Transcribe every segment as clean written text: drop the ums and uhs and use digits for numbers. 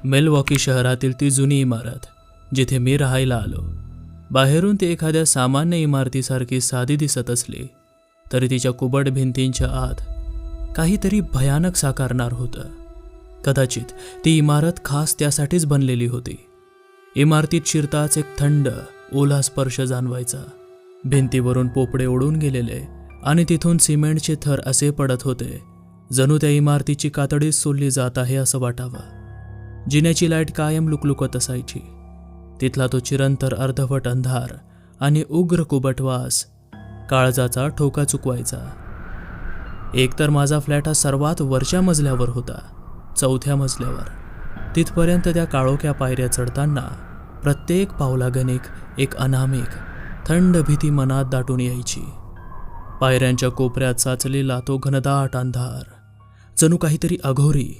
Milwaukee शहरातील ती जुनी इमारत जिथे मी राहायला आलो. बाहेरून ती एखाद्या सामान्य इमारतीसारखी साधी दिसत असली तरी तिच्या कुबड भिंतींच्या आत काहीतरी भयानक साकारणार होतं. कदाचित ती इमारत खास त्यासाठीच बनलेली होती. इमारतीत शिरताच एक थंड ओला स्पर्श जाणवायचा. भिंतीवरून पोपडे उडून गेलेले आणि तिथून सिमेंटचे थर असे पडत होते जणू त्या इमारतीची कातडीच सोडली जात आहे असं वाटावं. जिन्याची लाईट कायम लुकलुकत असायची. तिथला तो चिरंतर अर्धवट अंधार आणि उग्र कुबटवास काळजाचा ठोका चुकवायचा. एकतर माझा फ्लॅट हा सर्वात वरच्या मजल्यावर होता, 4थ्या मजल्यावर. तिथपर्यंत त्या काळोख्या पायऱ्या चढताना प्रत्येक पावलागणिक एक अनामिक थंड भीती मनात दाटून यायची. पायऱ्यांच्या कोपऱ्यात साचलेला तो घनदाट अंधार जणू काहीतरी अघोरी,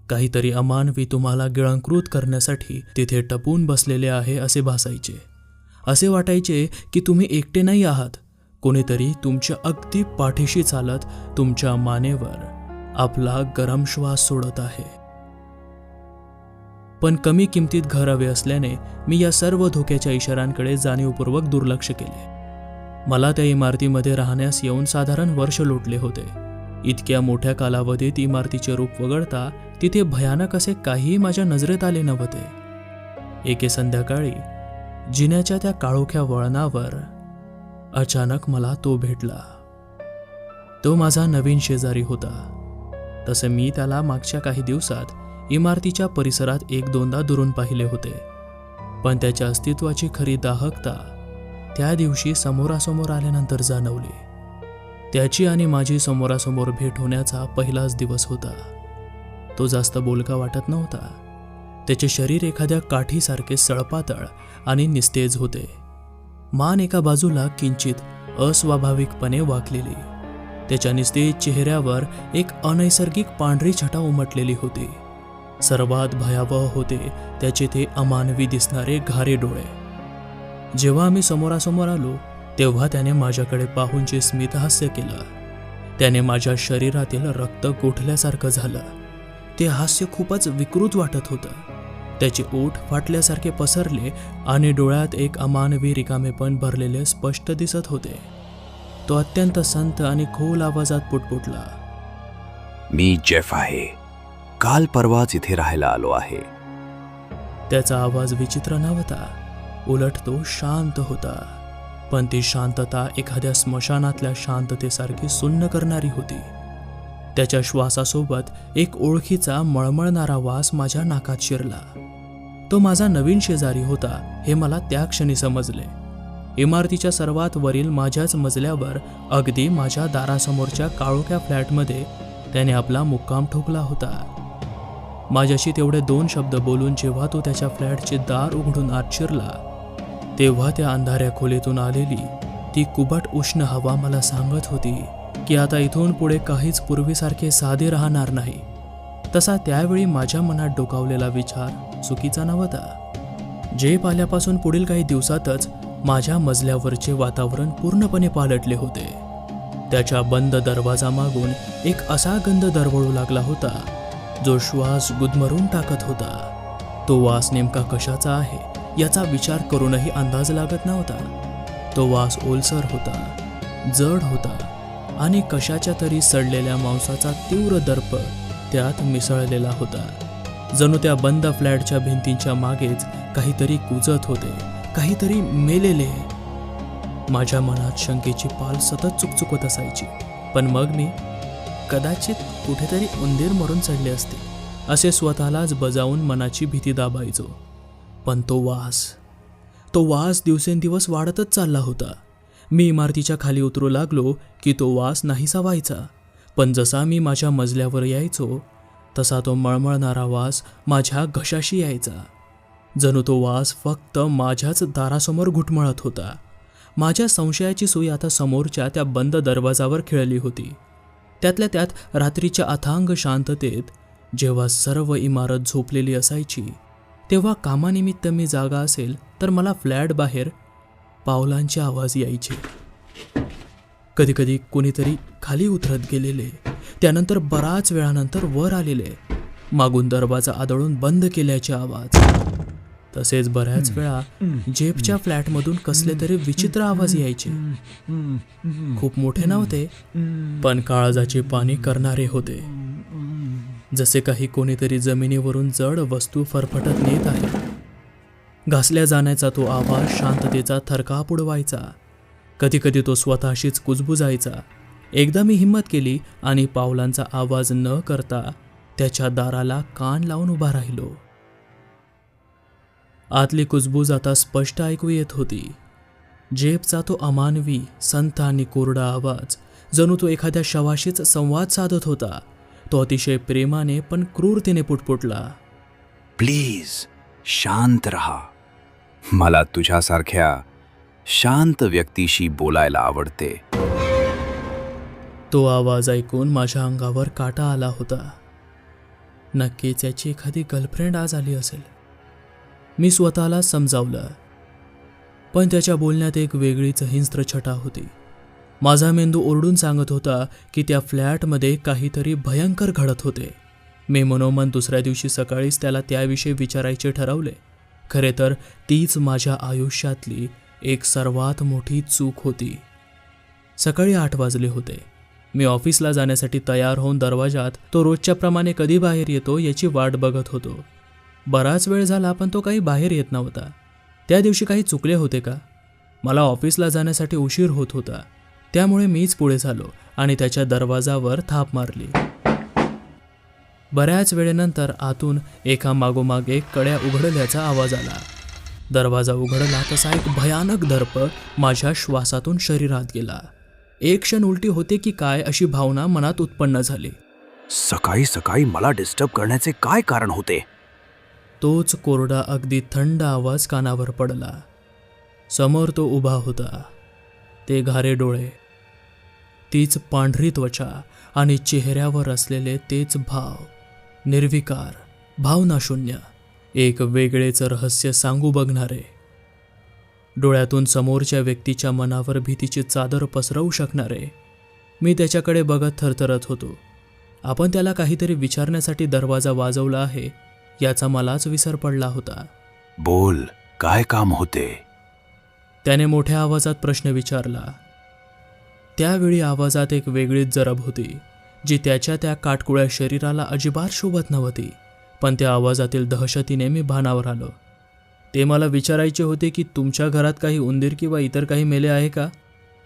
काहीतरी अमानवी तुम्हाला गिळंकृत करण्यासाठी तिथे टपून बसलेले आहे असे भासायचे. असे वाटायचे की तुम्ही एकटे नाही आहात, कोणीतरी तुमच्या अगदी पाठीशी चालत तुमच्या मानेवर आपला गरम श्वास सोडत आहे. पण कमी किमतीत घर हवे असल्याने मी या सर्व धोक्याच्या इशाऱ्यांकडे जाणीवपूर्वक दुर्लक्ष केले. मला त्या इमारतीमध्ये राहण्यास येऊन साधारण वर्ष लोटले होते. इतक्या मोठ्या कालावधीत इमारतीचे रूप वगळता तिथे भयानक असे काहीही माझ्या नजरेत आले नव्हते. एके संध्याकाळी जिन्याच्या त्या काळोख्या वळणावर अचानक मला तो भेटला. तो माझा नवीन शेजारी होता. तसे मी त्याला मागच्या काही दिवसात इमारतीच्या परिसरात 1-2दा दुरून पाहिले होते, पण त्याच्या अस्तित्वाची खरी दाहकता त्या दिवशी समोरासमोर आल्यानंतर जाणवली. त्याची आणि माझी समोरासमोर भेट होण्याचा पहिलाच दिवस होता. तो जास्त बोलका वाटत नव्हता. त्याचे शरीर एखाद्या काठीसारखे सळपातळ आणि निस्तेज होते. मान एका बाजूला किंचित अस्वाभाविकपणे वाकलेली. त्याच्या निस्तेज चेहऱ्यावर एक अनैसर्गिक पांढरी छटा उमटलेली होती. सर्वात भयावह होते त्याचे ते अमानवी दिसणारे घारे डोळे. जेव्हा आम्ही समोरासमोर आलो तेव्हा त्याने माझ्याकडे पाहून जे स्मितहास्य केलं त्याने माझ्या शरीरातील रक्त गोठल्यासारखं झालं. ते हास्य खूपच विकृत वाटत होतं. त्याचे ओठ फाटल्यासारखे पसरले आणि डोळ्यात एक अमानवी रिकामेपण भरलेले स्पष्ट दिसत होते. तो अत्यंत संत आणि खोल आवाजात पुटपुटला, मी जेफ आहे. काल परवाच इथे राहायला आलो आहे. त्याचा आवाज विचित्र नव्हता, उलट तो शांत होता. पण ती शांतता एखाद्या स्मशानातल्या शांततेसारखी सुन्न करणारी होती. त्याच्या श्वासासोबत एक ओळखीचा मळमळणारा वास माझ्या नाकात शिरला. तो माझा नवीन शेजारी होता हे मला त्या क्षणी समजले. इमारतीच्या सर्वात वरील माझ्याच मजल्यावर अगदी माझ्या दारासमोरच्या काळोख्या फ्लॅटमध्ये त्याने आपला मुक्काम ठोकला होता. माझ्याशी तेवढे 2 शब्द बोलून जेव्हा तो त्याच्या फ्लॅटचे दार उघडून आत शिरला तेव्हा त्या अंधाऱ्या खोलीतून आलेली ती कुबट उष्ण हवा मला सांगत होती की आता इथून पुढे काहीच पूर्वीसारखे साधे राहणार नाही. तसा त्यावेळी माझ्या मनात डोकावलेला विचार चुकीचा नव्हता. जेफ आल्यापासून पुढील काही दिवसातच माझ्या मजल्यावरचे वातावरण पूर्णपणे पालटले होते. त्याच्या बंद दरवाजामागून एक असा गंध दरवळू लागला होता जो श्वास गुदमरून टाकत होता. तो वास नेमका कशाचा आहे याचा विचार करूनही अंदाज लागत नव्हता. तो वास ओलसर होता, जड होता आणि कशाच्या तरी सडलेल्या मांसाचा तीव्र दर्प त्यात मिसळलेला होता. जणू त्या बंद फ्लॅटच्या भिंतींच्या मागेच काहीतरी कुजत होते, काहीतरी मेलेले. माझ्या मनात शंकेची पाल सतत चुकचुकत असायची. पण मग मी कदाचित कुठेतरी उंदीर मरून चढले असते असे स्वतःलाच बजावून मनाची भीती दाबायचो. पण तो वास दिवसेंदिवस वाढतच चालला होता. मी इमारतीच्या खाली उतरू लागलो की तो वास नाहीसा व्हायचा. पण जसा मी माझ्या मजल्यावर यायचो तसा तो मळमळणारा वास माझ्या घशाशी यायचा. जणू तो वास फक्त माझ्याच दारासमोर घुटमळत होता. माझ्या संशयाची सुई आता समोरच्या त्या बंद दरवाजावर खिळली होती. त्यातल्या त्यात रात्रीच्या अथांग शांततेत जेव्हा सर्व इमारत झोपलेली असायची तेव्हा कामानिमित्त मी जागा असेल तर मला फ्लॅट बाहेर पावलांचे आवाज यायचे. कधीकधी कोणीतरी खाली उतरत गेलेले, त्यानंतर बराच वेळानंतर वर आलेले. मागून दरवाजा आदळून बंद केल्याचे आवाज, तसेच बऱ्याच वेळा जेफच्या फ्लॅटमधून कसले तरी विचित्र आवाज यायचे. खूप मोठे नव्हते, पण काळजाची पाणी करणारे होते. जसे काही कोणीतरी जमिनीवरून जड वस्तू फरफटत नेत आहे. घासल्या जाण्याचा तो आवाज शांततेचा थरकाप उडवायचा. कधी कधी तो स्वतःशीच कुजबुजायचा. एकदा मी हिंमत केली आणि पावलांचा आवाज न करता त्याच्या दाराला कान लावून उभा राहिलो. आतली कुजबूज आता स्पष्ट ऐकू येत होती. जेफचा तो अमानवी, संथ आणि कोरडा आवाज, जणू तो एखाद्या शवाशीच संवाद साधत होता. तो अतिशय प्रेमाने पण क्रूरतेने पुटपुटला, प्लीज शांत रहा. मला तुझ्यासारख्या शांत व्यक्तीशी बोलायला आवडते. तो आवाज ऐकून माझ्या अंगावर काटा आला होता. नक्कीच याची एखादी गर्लफ्रेंड आज आली असेल, मी स्वतःला समजावलं. पण त्याच्या बोलण्यात एक वेगळीच हिंस्त्र छटा होती. माझा मेंदू ओरडून सांगत होता की त्या फ्लॅटमध्ये काहीतरी भयंकर घडत होते. मी मनोमन दुसऱ्या दिवशी सकाळीच त्याला त्याविषयी विचारायचे ठरवले. खरे तर तीच माझ्या आयुष्यातली एक सर्वात मोठी चूक होती. सकाळी 8 वाजले होते. मी ऑफिसला जाण्यासाठी तयार होऊन दरवाजात तो रोजच्याप्रमाणे कधी बाहेर येतो याची वाट बघत होतो. बराच वेळ झाला पण तो काही बाहेर येत नव्हता. त्या दिवशी काही चुकले होते का? मला ऑफिसला जाण्यासाठी उशीर होत होता, त्यामुळे मीच पुढे झालो आणि त्याच्या दरवाजावर थाप मारली. बऱ्याच वेळेनंतर आतून एका मागोमाग एक कड्या उघडल्याचा आवाज आला. दरवाजा उघडला तसा एक भयानक दर्प माझ्या श्वासातून शरीरात गेला. एक क्षण उलटी होते की काय अशी भावना मनात उत्पन्न झाली. सकाळी सकाळी मला डिस्टर्ब करण्याचे काय कारण होते? तोच कोरडा अगदी थंड आवाज कानावर पडला. समोर तो उभा होता. ते घारे डोळे, तीच पांढरी त्वचा आणि चेहऱ्यावर असलेले तेच भाव, निर्विकार, भावनाशून्य, एक वेगळेच रहस्य सांगू बघणारे. डोळ्यातून समोरच्या व्यक्तीच्या मनावर भीतीची चादर पसरवू शकणारे. मी त्याच्याकडे बघत थरथरत होतो. आपण त्याला काहीतरी विचारण्यासाठी दरवाजा वाजवला आहे याचा मलाच विसर पडला होता. बोल, काय काम होते? त्याने मोठ्या आवाजात प्रश्न विचारला. त्यावेळी आवाजात एक वेगळीच जरब होती जी त्याच्या त्या काटकुळ्या शरीराला अजिबात शोभत नव्हती. पण त्या आवाजातील दहशतीने मी भानावर आलो. ते मला विचारायचे होते की तुमच्या घरात काही उंदीर किंवा इतर काही मेले आहे का?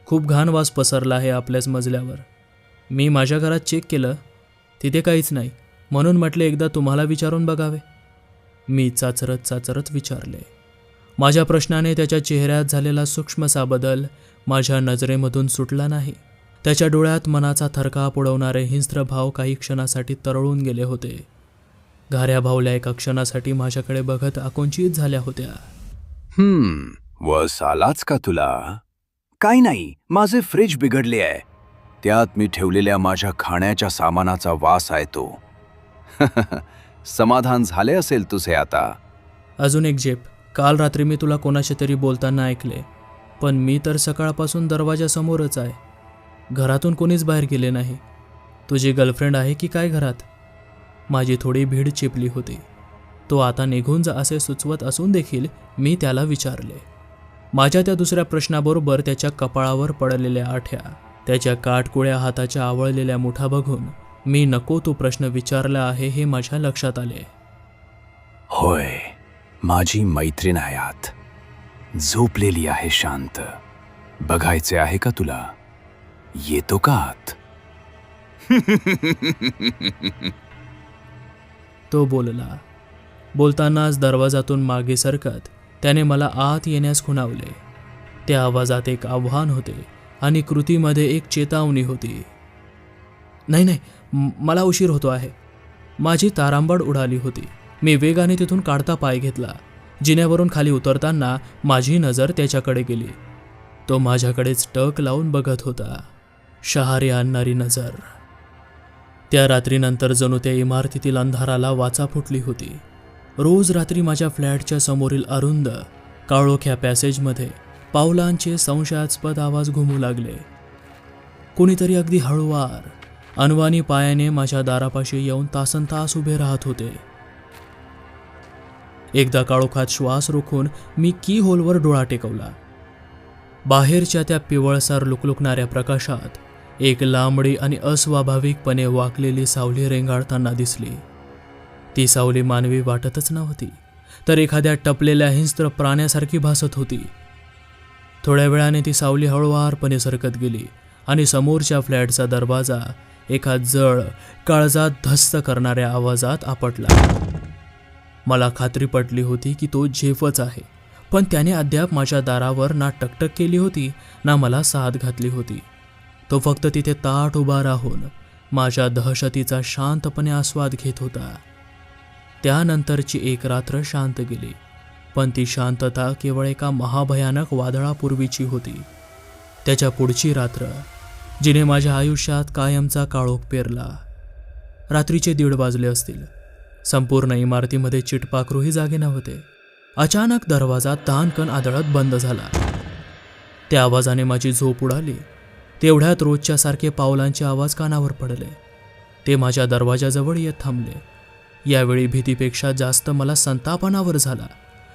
खूप घाण वास पसरला आहे आपल्याच मजल्यावर. मी माझ्या घरात चेक केलं, तिथे काहीच नाही. म्हणून म्हटले एकदा तुम्हाला विचारून बघावे. मी चाचरत विचारले. माझ्या प्रश्नाने त्याच्या चेहऱ्यात झालेला सूक्ष्मसा बदल माझ्या नजरेमधून सुटला नाही. त्याच्या डोळ्यात मनाचा थरकाप उडवणारे हिंस्त्र भाव काही क्षणासाठी तरळून गेले होते. घाऱ्या भावल्या एका क्षणासाठी माझ्याकडे बघत आकुंचित झाल्या होत्या. वस आलाच का तुला? काही नाही, माझे फ्रिज बिघडले आहे. त्यात मी ठेवलेल्या माझ्या खाण्याच्या सामानाचा वास आहे तो. समाधान झाले असेल तुझे आता. अजून एक जेप, काल रात्री मी तुला कोणाशी तरी बोलताना ऐकले, पण मी तर सकाळपासून दरवाजासमोरच आहे. घरातून कोणीच बाहेर गेले नाही. तुझी गर्लफ्रेंड आहे की काय घरात? माझी थोडी भीड चिपली होती. तो आता निघून जा असे सुचवत असून देखील मी त्याला विचारले. माझ्या त्या दुसऱ्या प्रश्नाबरोबर त्याच्या कपाळावर पडलेल्या आठ्या, त्याच्या काटकुळ्या हाताच्या आवळलेल्या मुठा बघून मी नको तो प्रश्न विचारला आहे हे माझ्या लक्षात आले. होय, माझी मैत्रीण आहे आत, झोपलेली आहे शांत. बघायचे आहे का तुला? येतो का आत? तो बोलला. बोलतानाच दरवाजातून मागे सरकत त्याने मला आत येण्यास खुणावले. त्या आवाजात एक आव्हान होते आणि कृतीमध्ये एक चेतावणी होती. नाही, मला उशीर होतो आहे. माझी तारांबळ उडाली होती. मी वेगाने तिथून काढता पाय घेतला. जिन्यावरून खाली उतरताना माझी नजर त्याच्याकडे गेली. तो माझ्याकडेच टक लावून बघत होता, शहारे आणणारी नजर. त्या रात्रीनंतर जणू त्या इमारतीतील अंधाराला वाचा फुटली होती. रोज रात्री माझ्या फ्लॅटच्या समोरील अरुंद काळोख्या पॅसेजमध्ये पावलांचे संशयास्पद आवाज घुमू लागले. कोणीतरी अगदी हळूवार अनवाणी पायाने माझ्या दारापाशी येऊन तासनतास उभे राहत होते. एकदा काळोखात श्वास रोखून मी की होलवर डोळा टेकवला. बाहेरच्या त्या पिवळसर लुकलुकणाऱ्या प्रकाशात एक लांबडी आणि अस्वाभाविकपणे वाकलेली सावली रेंगाळताना दिसली. ती सावली मानवी वाटतच नव्हती, तर एखाद्या टपलेल्या हिंस्त्र प्राण्यासारखी भासत होती. थोड्या वेळाने ती सावली हळुवारपणे सरकत गेली आणि समोरच्या फ्लॅटचा दरवाजा एका जळ, काळजात धस्त करणाऱ्या आवाजात आपटला. मला खात्री पटली होती की तो झेफच आहे, पण त्याने अद्याप माझ्या दारावर ना टकटक केली होती ना मला साथ घातली होती. तो फक्त तिथे ताठ उभा राहून माझ्या दहशतीचा शांतपणे आस्वाद घेत होता. त्यानंतरची एक रात्र शांत गेली, पण ती शांतता केवळ एका महाभयानक वादळापूर्वीची होती. त्याच्या पुढची रात्र जिने माझ्या आयुष्यात कायमचा काळोख पेरला. रात्रीचे 1:30 वाजले असतील. संपूर्ण इमारतीमध्ये चिटपाखरूही जागे नव्हते. अचानक दरवाजा तानकन आदळत बंद झाला. त्या आवाजाने माझी झोप उडाली. तेवढ्यात रोजच्या सारखे पावलांचे आवाज कानावर पडले. ते माझ्या दरवाजाजवळ येत थांबले. यावेळी भीतीपेक्षा जास्त मला संताप अनावर झाला.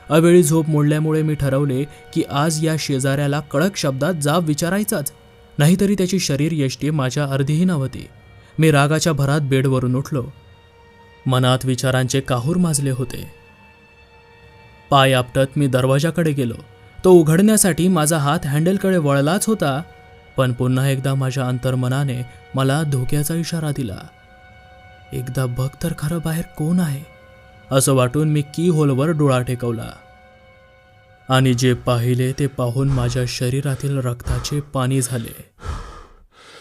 अवेळी झोप मोडल्यामुळे मी ठरवले की आज या शेजाऱ्याला कडक शब्दात जाब विचारायचाच, नाहीतरी त्याची शरीर यष्टी माझ्या अर्धीही नव्हती. मी रागाच्या भरात बेडवरून उठलो. मनात विचारांचे काहूर माजले होते. पाय आपटत मी दरवाजाकडे गेलो. तो उघडण्यासाठी माझा हात हँडलकडे वळलाच होता, पण पुन्हा एकदा माझ्या अंतर्मनाने मला धोक्याचा इशारा दिला. एकदा बघ तर खरं बाहेर कोण आहे, असं वाटून मी की होलवर डोळा टेकवला आणि जे पाहिले ते पाहून माझ्या शरीरातील रक्ताचे पाणी झाले.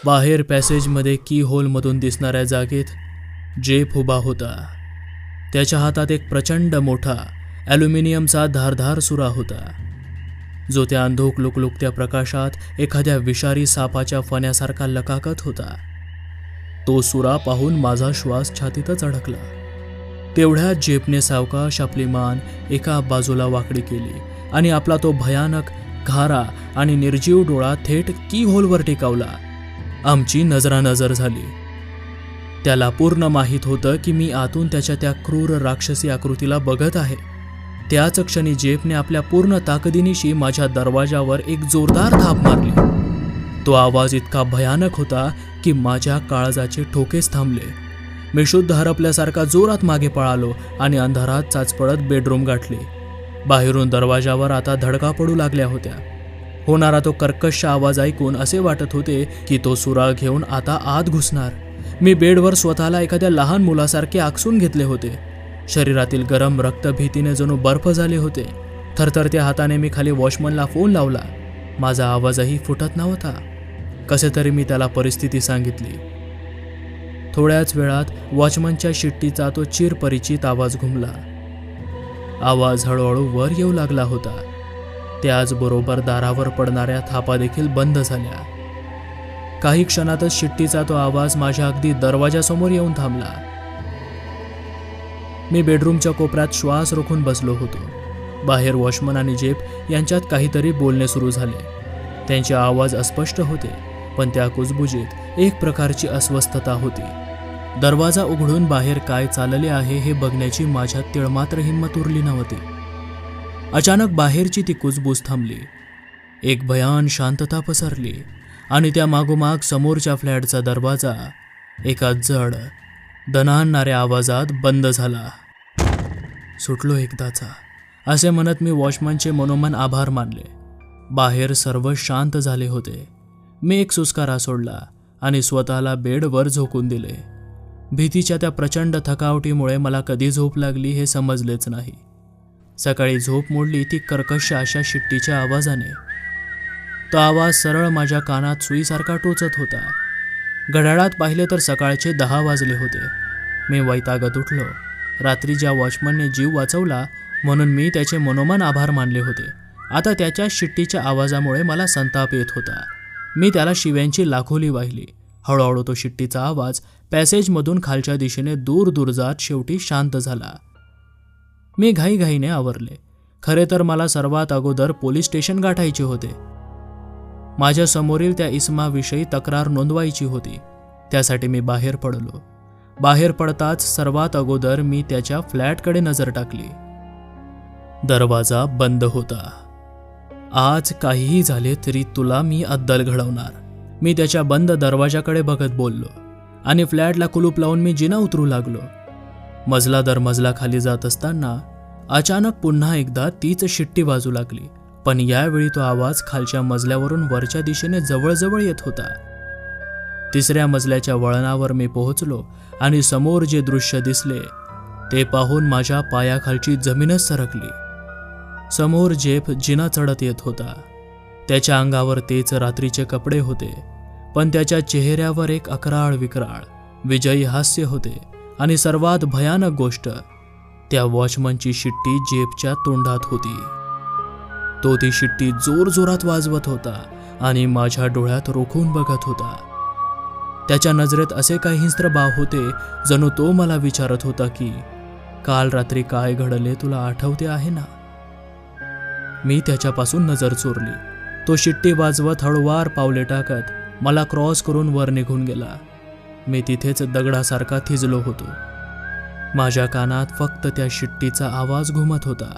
बाहेर पॅसेजमध्ये की होलमधून दिसणाऱ्या जागेत जेफ उभा होता. त्याच्या हातात एक प्रचंड मोठा ॲल्युमिनियमचा धारधार सुरा होता, जो त्या अंधोक लुकलुकत्या प्रकाशात एखाद्या विषारी सापाच्या फण्यासारखा लकाकत होता. तो सुरा पाहून माझा श्वास छातीतच अडकला. तेवढ्यात जेफने सावकाश आपली मान एका बाजूला वाकडी केली आणि आपला तो भयानक, घारा आणि निर्जीव डोळा थेट की होलवर टेकावला. आमची नजरानजर झाली. त्याला पूर्ण माहीत होतं की मी आतून त्याच्या त्या क्रूर राक्षसी आकृतीला बघत आहे. त्याच क्षणी जेफने आपल्या पूर्ण ताकदीनिशी माझ्या दरवाजावर एक जोरदार थाप मारली. तो आवाज इतका भयानक होता की माझ्या काळजाचे ठोकेच थांबले. मी शुद्ध हरपल्यासारखा जोरात मागे पळालो आणि अंधारात चाचपडत बेडरूम गाठली. बाहेरून दरवाजावर आता धडका पडू लागल्या होत्या. होणारा तो कर्कश आवाज ऐकून असे वाटत होते की तो सुरा घेऊन आता आत घुसणार. मी बेडवर स्वतःला एखाद्या लहान मुलासारखे आकसून घेतले होते. शरीरातील गरम रक्त भीतीने जणू बर्फ झाले होते. थरथरत्या हाताने मी खाली वॉचमनला फोन लावला. माझा आवाजही फुटत नव्हता. कसे तरी मी त्याला परिस्थिती सांगितली. थोड्याच वेळात वॉचमनच्या शिट्टीचा तो चिरपरिचित आवाज घुमला. आवाज हळूहळू वर येऊ लागला होता. त्याचबरोबर दारावर पडणाऱ्या थापा देखील बंद झाल्या. काही क्षणातच शिट्टीचा तो आवाज माझ्या अगदी दरवाजासमोर येऊन थांबला. मी बेडरूमच्या कोपऱ्यात श्वास रोखून बसलो होतो. बाहेर वॉचमन आणि जेफ यांच्यात काहीतरी बोलणे सुरू झाले. त्यांचे आवाज अस्पष्ट होते, पण त्या कुजबुजीत एक प्रकारची अस्वस्थता होती. दरवाजा उघडून बाहेर काय चालले आहे हे बघण्याची माझ्यात तिळमात्र हिंमत उरली नव्हती. अचानक बाहेरची ती कुजबूज थांबली. एक भयान शांतता पसरली आणि त्या मागोमाग समोरच्या फ्लॅटचा दरवाजा एका जड, दणाणणाऱ्या आवाजात बंद झाला. सुटलो एकदाचा, असे म्हणत मी वॉचमनचे मनोमन आभार मानले. बाहेर सर्व शांत झाले होते. मी एक सुस्कारा सोडला आणि स्वतःला बेडवर झोकून दिले. भीतीच्या त्या प्रचंड थकावटीमुळे मला कधी झोप लागली हे समजलेच नाही. सकाळी झोप मोडली ती कर्कश अशा शिट्टीच्या आवाजाने. तो आवाज सरळ माझ्या कानात सुईसारखा टोचत होता. घड्याळात पाहिले तर सकाळचे 10 वाजले होते. मी वैतागत उठलो. रात्री ज्या वॉचमनने जीव वाचवला म्हणून मी त्याचे मनोमन आभार मानले होते, आता त्याच्या शिट्टीच्या आवाजामुळे मला संताप येत होता. मी त्याला शिव्यांची लाखोली वाहिली. हळूहळू तो शिट्टीचा आवाज पॅसेजमधून खालच्या दिशेने दूर दूर जात शेवटी शांत झाला. मी घाईघाईने आवरले. खरे तर मला सर्वात अगोदर पोलीस स्टेशन गाठायचे होते. माझ्या समोरील त्या इसमाविषयी तक्रार नोंदवायची होती. त्यासाठी मी बाहेर पडलो. बाहेर पडताच सर्वात अगोदर मी त्याच्या फ्लॅटकडे नजर टाकली. दरवाजा बंद होता. आज काहीही झाले तरी तुला मी अद्दल घडवणार, मी त्याच्या बंद दरवाजाकडे बघत बोललो आणि फ्लॅटला कुलूप लावून मी जिना उतरू लागलो. मजला दर मजला खाली जात असताना अचानक पुन्हा एकदा तीच शिट्टी वाजू लागली, पण यावेळी तो आवाज खालच्या मजल्यावरून वरच्या दिशेने जवळजवळ येत होता. तिसऱ्या मजल्याच्या वळणावर मी पोहोचलो आणि समोर जे दृश्य दिसले ते पाहून माझ्या पायाखालची जमीनच सरकली. समोर जेफ जिना चढत येत होता. त्याच्या अंगावर तेच रात्रीचे कपडे होते, पण त्याच्या चेहऱ्यावर एक अकराळ विक्राळ विजयी हास्य होते आणि सर्वात भयानक गोष्ट, त्या वॉचमनची शिट्टी जेफच्या तोंडात होती. तो ती शिट्टी जोरजोरात वाजवत होता आणि माझ्या डोळ्यात रोखून बघत होता. त्याच्या नजरेत असे काही हिंस्त्र भाव होते, जणू तो मला विचारत होता की काल रात्री काय घडले तुला आठवते आहे ना. मी त्याच्यापासून नजर चोरली. तो शिट्टी वाजवत हळूवार पावले टाकत मला क्रॉस करून वर निघून गेला. मी तिथेच दगडासारखा थिजलो होतो. माझ्या कानात फक्त त्या शिट्टीचा आवाज घुमत होता.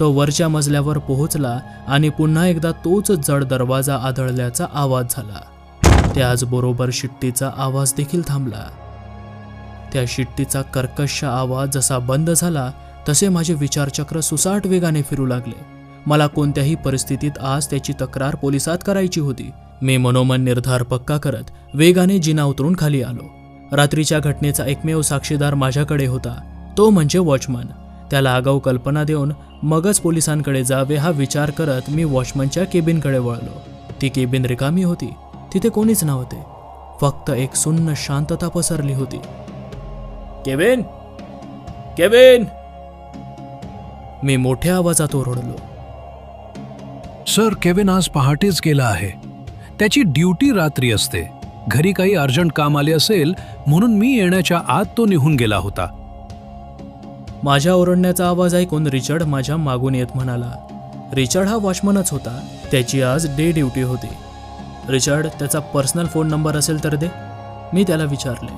तो वरच्या मजल्यावर पोहोचला आणि पुन्हा एकदा तोच जड दरवाजा आदळल्याचा आवाज झाला. त्याचबरोबर शिट्टीचा आवाज देखील थांबला. त्या शिट्टीचा कर्कश आवाज जसा बंद झाला तसे माझे विचारचक्र सुसाट वेगाने फिरू लागले. मला कोणत्याही परिस्थितीत आज त्याची तक्रार पोलिसात करायची होती. मी मनोमन निर्धार पक्का करत वेगाने जिना उतरून खाली आलो. रात्रीच्या घटनेचा एकमेव साक्षीदार माझ्याकडे होता, तो म्हणजे वॉचमन. त्याला आगाऊ कल्पना देऊन मगच पोलिसांकडे जावे हा विचार करत मी वॉचमनच्या केबिनकडे वळलो. ती केबिन रिकामी होती. तिथे कोणीच नव्हते. फक्त एक सुन्न शांतता पसरली होती. केविन, केविन, मी मोठ्या आवाजात ओरडलो. सर, केविन आज पहाटेच गेला आहे. त्याची ड्युटी रात्री असते. घरी काही अर्जंट काम आले असेल म्हणून मी येण्याच्या आत तो निघून गेला होता. माझ्या ओरडण्याचा आवाज ऐकून रिचर्ड माझ्या मागून येत म्हणाला. रिचर्ड हा वॉचमनच होता. त्याची आज डे ड्युटी होती. रिचर्ड, त्याचा पर्सनल फोन नंबर असेल तर दे, मी त्याला विचारले.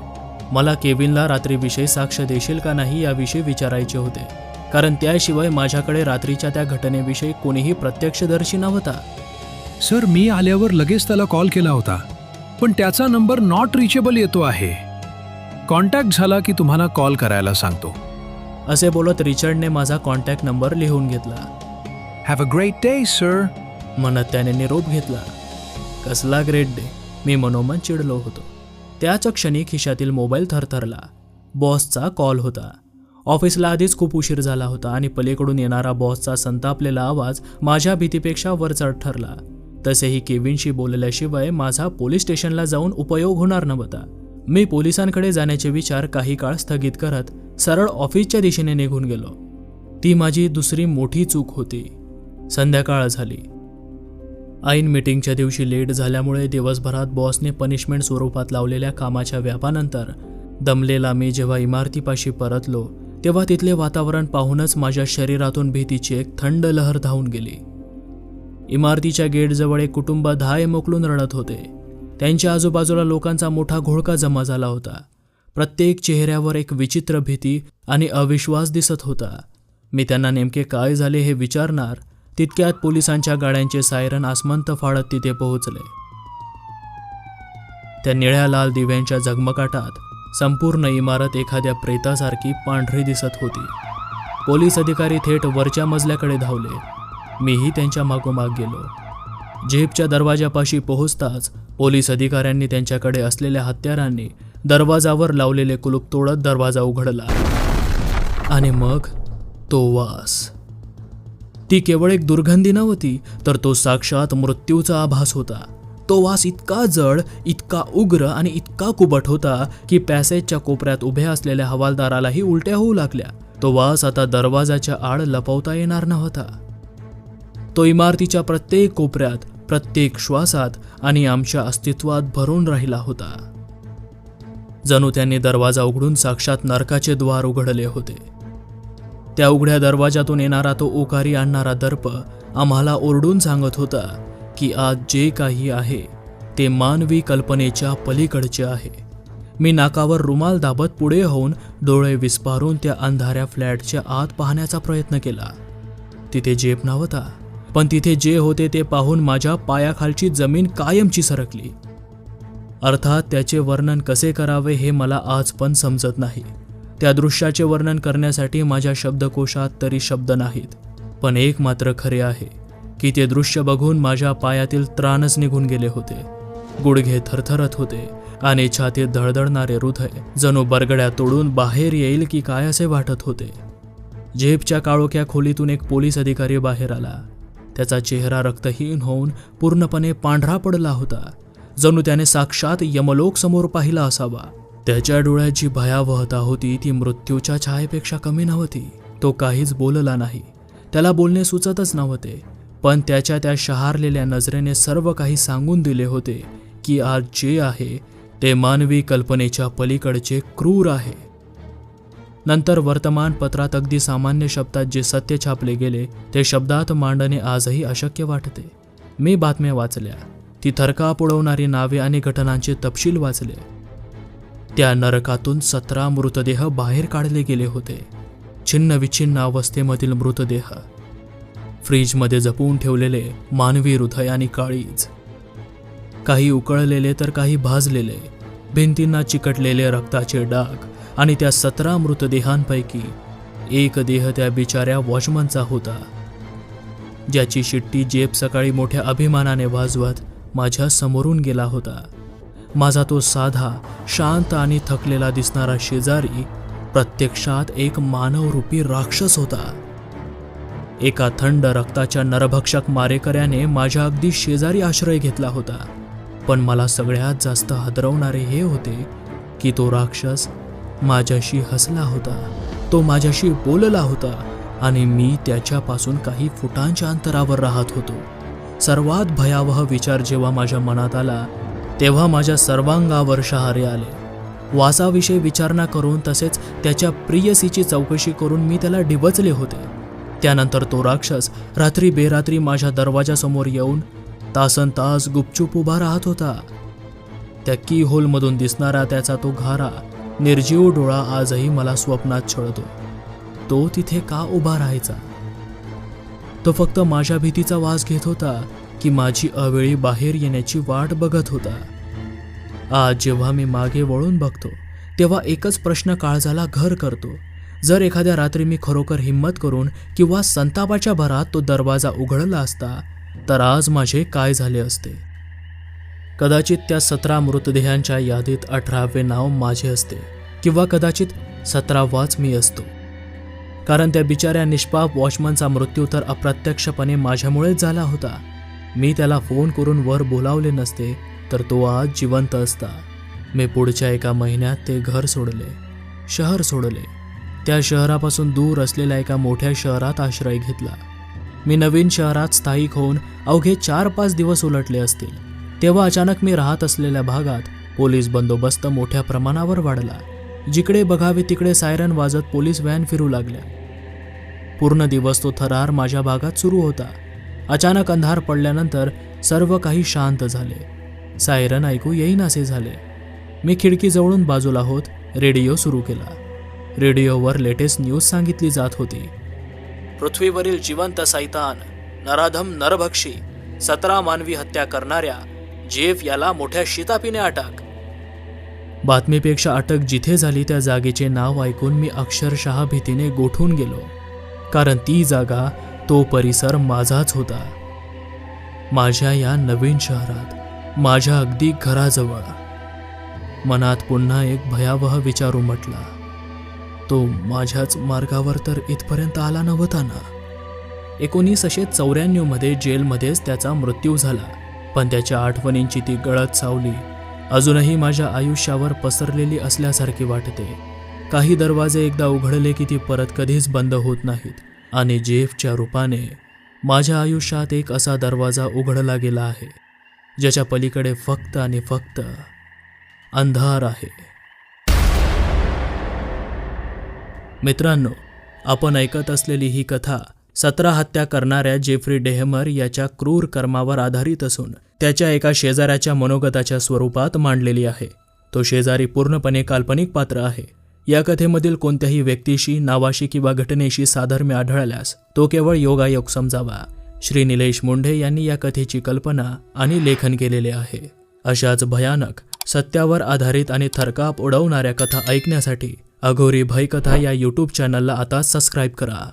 मला केविनला रात्रीविषयी साक्ष देशील का नाही याविषयी विचारायचे होते, कारण त्याशिवाय माझ्याकडे रात्रीच्या त्या घटनेविषयी कोणीही प्रत्यक्षदर्शी नव्हता. सर, मी आल्यावर लगेच त्याला कॉल केला होता, पण त्याचा नंबर नॉट रिचेबल येतो आहे. कॉन्टॅक्ट झाला की तुम्हाला कॉल करायला सांगतो. असे बोलत रिचर्डने माझा कॉन्टॅक्ट नंबर लिहून घेतला. Have a great day sir, म्हणत त्याने निरोप घेतला. कसला ग्रेट डे, मी मनोमन चिडलो होतो. त्याच क्षणी खिशातील मोबाईल थरथरला. बॉसचा कॉल होता. ऑफिसला आधीच खूप उशीर झाला होता आणि पलीकडून येणारा बॉसचा संतापलेला आवाज माझ्या भीतीपेक्षा वरचढ ठरला. तसेही केविनशी बोलल्याशिवाय माझा पोलीस स्टेशनला जाऊन उपयोग होणार नव्हता. मी पोलिसांकडे जाण्याचे विचार काही काळ स्थगित करत सरळ ऑफिसच्या दिशेने निघून गेलो. ती माझी दुसरी मोठी चूक होती. संध्याकाळ झाली. ऐन मीटिंगच्या दिवशी लेट झाल्यामुळे दिवसभरात बॉसने पनिशमेंट स्वरूपात लावलेल्या कामाच्या व्यापानंतर दमलेला मी जेव्हा इमारतीपाशी परतलो तेव्हा तिथले वातावरण पाहूनच माझ्या शरीरातून भीतीची एक थंड लहर धावून गेली. इमारतीच्या गेटजवळ एक कुटुंब धाय मोकलून रडत होते. त्यांच्या आजूबाजूला लोकांचा मोठा घोळका जमा झाला होता. प्रत्येक चेहऱ्यावर एक विचित्र भीती आणि अविश्वास दिसत होता. मी त्यांना नेमके काय झाले हे विचारणार तितक्यात पोलिसांच्या गाड्यांचे सायरन आसमंत फाडत तिथे पोहोचले. त्या निळ्या लाल दिव्यांच्या झगमगाटात संपूर्ण इमारत एखाद्या प्रेतासारखी पांढरी दिसत होती. पोलीस अधिकारी थेट वरच्या मजल्याकडे धावले. मीही त्यांच्या मागोमाग गेलो. जेफच्या दरवाजापाशी पोहोचताच पोलीस अधिकाऱ्यांनी त्यांच्याकडे असलेल्या हत्यारांनी दरवाजावर लावलेले कुलूप तोडत दरवाजा उघडला. आणि मग तो वास. ती केवळ एक दुर्गंधी नव्हती, तर तो साक्षात मृत्यूचा आभास होता. तो वास इतका जड, इतका उग्र आणि इतका कुबट होता की पॅसेजच्या कोपऱ्यात उभ्या असलेल्या हवालदारालाही उलट्या होऊ लागल्या. तो वास आता दरवाजाच्या आड लपवता येणार नव्हता. तो इमारतीच्या प्रत्येक कोपऱ्यात, प्रत्येक श्वासात आणि आमच्या अस्तित्वात भरून राहिला होता. जणू त्यांनी दरवाजा उघडून साक्षात नरकाचे द्वार उघडले होते. त्या उघड्या दरवाजातून येणारा तो ओकारी आणणारा दर्प आम्हाला ओरडून सांगत होता की आज जे काही आहे ते मानवी कल्पनेच्या पलीकडचे आहे. मी नाकावर रुमाल दाबत पुढे होऊन डोळे विस्पारून त्या अंधाऱ्या फ्लॅटच्या आत पाहण्याचा प्रयत्न केला. तिथे जेप नव्हता, पण तिथे जे होते ते पाहून माझ्या पायाखालची जमीन कायमची सरकली. अर्थात त्याचे वर्णन कसे करावे हे मला आज पण समजत नाही. त्या दृश्याचे वर्णन करण्यासाठी माझ्या शब्दकोशात तरी शब्द नाहीत. पण एक मात्र खरे आहे की ते दृश्य बघून माझ्या पायातील त्राणच निघून गेले होते. गुडघे थरथरत होते आणि छातीत धडधडणारे हृदय जणू बरगड्या तोडून बाहेर येईल की काय असे वाटत होते. जेपच्या काळोख्या खोलीतून एक पोलीस अधिकारी बाहेर आला. त्याचा चेहरा रक्तहीन होऊन पूर्णपणे पांढरा पडला होता, जणू त्याने साक्षात यमलोक समोर पाहिला असावा. त्याच्या डोळ्यात जी भयावहता होती ती मृत्यूच्या छायेपेक्षा कमी नव्हती. तो काहीच बोलला नाही. त्याला बोलणे सुचतच नव्हते, पण त्याच्या त्या शहारलेल्या नजरेने सर्व काही सांगून दिले होते की आज जे आहे ते मानवी कल्पनेच्या पलीकडचे क्रूर आहे. नंतर वर्तमानपत्रात अगदी सामान्य शब्दात जे सत्य छापले गेले ते शब्दात मांडणे आजही अशक्य वाटते. मी बातम्या वाचल्या, ती थरकाप उडवणारी नावे आणि घटनांचे तपशील वाचले. त्या नरकातून 17 मृतदेह बाहेर काढले गेले होते. छिन्नविच्छिन्न अवस्थेमधील मृतदेह, फ्रीजमध्ये जपून ठेवलेले मानवी हृदय आणि काळीज, काही उकळलेले तर काही भाजलेले, भिंतींना चिकटलेले रक्ताचे डाग. आणि त्या 17 मृतदेहांपैकी एक देह त्या बिचाऱ्या वॉचमनचा होता, ज्याची शिट्टी जेप सकाळी मोठ्या अभिमानाने वाजवत माझ्या समोरून गेला होता. माझा तो साधा, शांत आणि थकलेला दिसणारा शेजारी प्रत्यक्षात एक मानवरूपी राक्षस होता. एका थंड रक्ताच्या नरभक्षक मारेकऱ्याने माझ्या अगदी शेजारी आश्रय घेतला होता. पण मला सगळ्यात जास्त हादरवणारे हे होते की तो राक्षस माझ्याशी हसला होता, तो माझ्याशी बोलला होता आणि मी त्याच्यापासून काही फुटांच्या अंतरावर राहत होतो. सर्वात भयावह विचार जेव्हा माझ्या मनात आला तेव्हा माझ्या सर्वांगावर शहारे आले. वासाविषयी विचारणा करून तसेच त्याच्या प्रियसीची चौकशी करून मी त्याला डिवचले होते. त्यानंतर तो राक्षस रात्री बेरात्री माझ्या दरवाजासमोर येऊन तासनतास गुपचूप उभा राहत होता. त्या की होलमधून दिसणारा त्याचा तो घारा निर्जीव डोळा आजही मला स्वप्नात छळतो. तो तिथे का उभा राहायचा? तो फक्त माझ्या भीतीचा वास घेत होता की माझी अवेळी बाहेर येण्याची वाट बघत होता? आज जेव्हा मी मागे वळून बघतो तेव्हा एकच प्रश्न काळजाला घर करतो. जर एखाद्या रात्री मी खरोखर हिम्मत करून किंवा संतापाच्या भरात तो दरवाजा उघडला असता तर आज माझे काय झाले असते? कदाचित त्या 17 मृतदेहांच्या यादीत 18वे नाव माझे असते किंवा कदाचित 17वाच मी असतो. कारण त्या बिचाऱ्या निष्पाप वॉचमनचा मृत्यू तर अप्रत्यक्षपणे माझ्यामुळेच झाला होता. मी त्याला फोन करून वर बोलावले नसते तर तो आज जिवंत असता. मी पुढच्या एका महिन्यात ते घर सोडले, शहर सोडले. त्या शहरापासून दूर असलेल्या एका मोठ्या शहरात आश्रय घेतला. मी नवीन शहरात स्थायिक होऊन अवघे 4-5 दिवस उलटले असतील तेव्हा अचानक मी राहत असलेल्या भागात पोलीस बंदोबस्त मोठ्या प्रमाणावर वाढला. जिकडे बघावे तिकडे सायरन वाजत पोलीस व्हॅन फिरू लागल्या. पूर्ण दिवस तो थरार माझ्या भागात सुरू होता. अचानक अंधार पडल्यानंतर सर्व काही शांत झाले. सायरन ऐकू येईनासे झाले. मी खिडकीजवळून बाजूला होत रेडिओ सुरू केला. रेडिओवर लेटेस्ट न्यूज सांगितली जात होती. पृथ्वीवरील जिवंत सैतान, नराधम नरभक्षी, 17 मानवी हत्या करणाऱ्या जेफ याला मोठ्या शितापीने अटक. बातमीपेक्षा अटक जिथे झाली त्या जागेचे नाव ऐकून मी अक्षरशः भीतीने गोठून गेलो. कारण ती जागा, तो परिसर माझाच होता. माझ्या या नवीन शहरात, माझ्या अगदी घराजवळ. मनात पुन्हा एक भयावह विचार उमटला. तो माझ्याच मार्गावर तर इथपर्यंत आला नव्हता ना? 1994 मध्ये जेलमध्येच त्याचा मृत्यू झाला. पण त्याच्या आठवणींची ती गळत सावली अजूनही माझ्या आयुष्यावर पसरलेली असल्यासारखी वाटते. काही दरवाजे एकदा उघडले की ती परत कधीच बंद होत नाहीत. आणि जेफच्या रूपाने माझ्या आयुष्यात एक असा दरवाजा उघडला गेला आहे ज्याच्या पलीकडे फक्त आणि फक्त अंधार आहे. मित्रांनो, आपण ऐकत असलेली ही कथा 17 हत्या करणाऱ्या जेफ्री डेहमर याच्या क्रूर कर्मावर आधारित असून त्याच्या एका शेजाऱ्याच्या मनोगताच्या स्वरूपात मांडलेली आहे. तो शेजारी पूर्णपणे काल्पनिक पात्र आहे. या कथेमधील कोणत्याही व्यक्तीशी, नावाशी किंवा घटनेशी साधर्म्य आढळल्यास तो केवळ योगायोग समजावा. श्री निलेश मुंढे यांनी या कथेची कल्पना आणि लेखन केलेले आहे. अशाच भयानक, सत्यावर आधारित आणि थरकाप उडवणाऱ्या कथा ऐकण्यासाठी अघोरी भयकथा या यूट्यूब चॅनलला आता सबस्क्राईब करा.